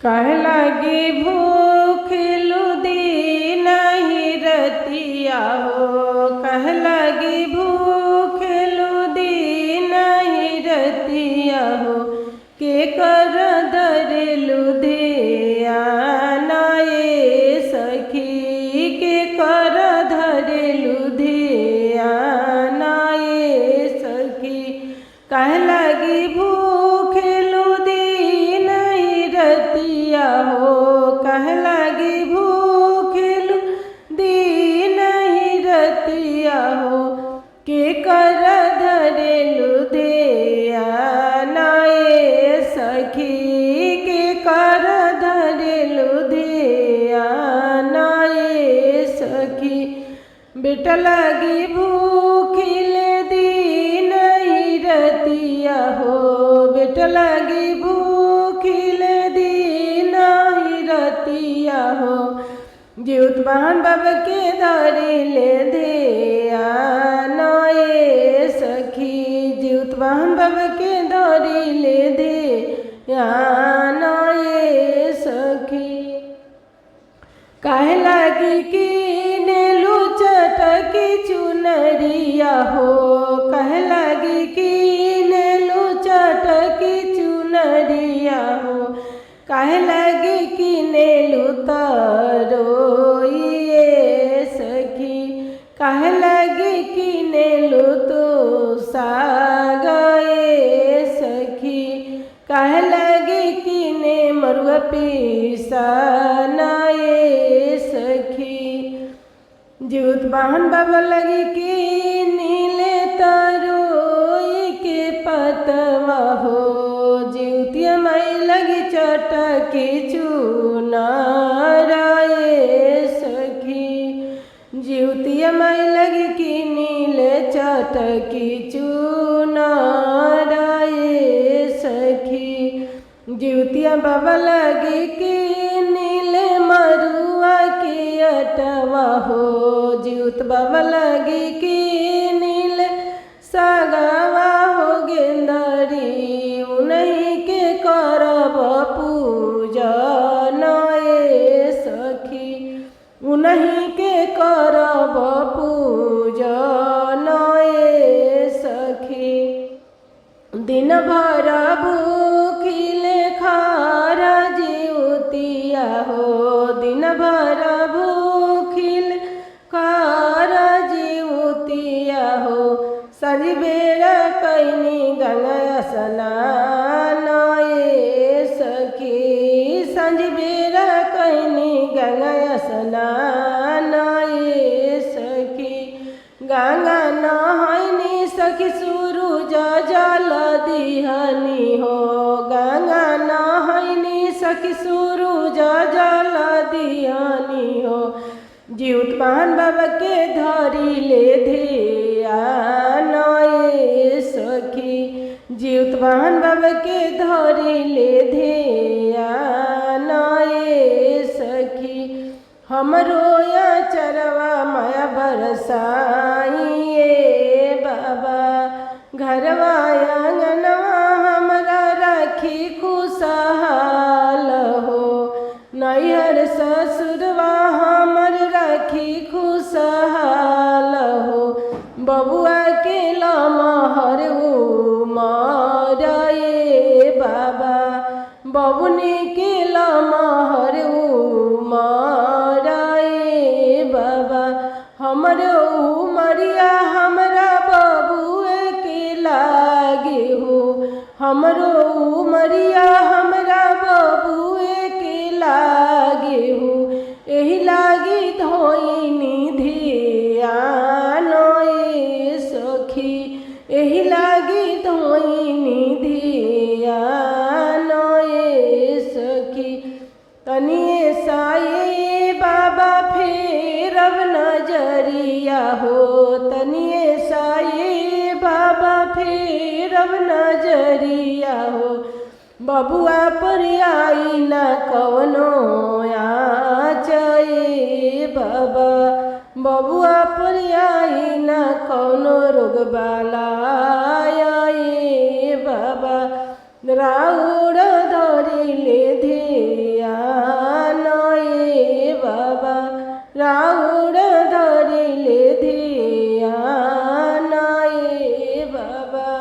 कह लगी भूख लुदी नहीं रतिया हो, कह लगी भूख लुदी नहीं रतिया हो, के कर दर लुधिया नाये सखी, के कर धर लुधिया नाये सखी। कह लगी भूख लुदी नहीं रतिया हो, कह लगी भूख लुदी नहीं रतिया हो, के कर धर लुधिया नाये सखी, के कर धर लुधिया नाये सखी। बेटा लगी भूखिल दी नहीं रतिया हो, बेटा लगी भूखिल दी नहीं रतिया हो, जीवत बहन बाबा के धरी ले दिया नाये सखी, जीवत बहन बाबा के धरी ले दिया नाये सखी। कह लगी कि नेलू चटकी चुनरिया हो, कह लगी कि नेलू चटकी चुनरिया हो, कह लगी कि नेलू तरोइए सखी, कह लगी कि नेलू तो सागए सखी, कह लगी कि ने मरुआ पीसा नाये सखी। जीवत बहन बाबा लगी कि नीले तरोई के पतवा हो, जीवतिया माई लगी चटकी चुनाराये सखी, जीवतिया माई लगी कि नीले चटकी चुनाराये सखी। जीवतिया बाबा लगी कि नीले मरुआ के अटवा हो, जीवत बाबा लगी कि नीले सागवा हो गेंदरी, उन्हीं के करब पूजा नाये सखी, उन्हीं के करब पूजा नाये सखी। दिन भर भूखिले खारा जीवतिया हो, दिन भर भूखिल खारा जीवतिया हो, संझ बेरा कैनी गंगा स्नान नाये सखी, संझ बेरा कैनी गंगा स्नान नाये सखी। गंगा नहायनी सखी सूरज जल दिहनी हो, गंगा नहायनी सखी सूरज जल दिहनी हो, जीवत बहन बाबा के धरी ले धिया नाये सखी, जीवत बहन बाबा के धरी ले धिया नाये सखी। हमरो या चरवा माया बरसाइए बाबा, घरवा आंगनवा हमरा रखी खुशहाल हो, नैहर ससुरवा हमर रखी खुशहाल हो, बबुआ के लमहर उमर ये बाबा, बबुनी के लमहर उमर ये बाबा, हमर उमरिया हमरा बबुए के लागे हो, हमरो उमरिया हमरा बबुए के लागे हो, एही लागी धोइनी धिया नाये सखी, एही लागी धोइनी धिया नाये सखी। तनिए साये बाबा फेरब नजरिया हो, तनिए साये बाबा फेरब नजरिया हो, बबुआ पर आई न कवनो आचए बाबा, बबुआ पर आई न कवनो रोग बालाए बाबा, राउर धरी ले धिया बाबा राउर धरिले धियान ए बाबा।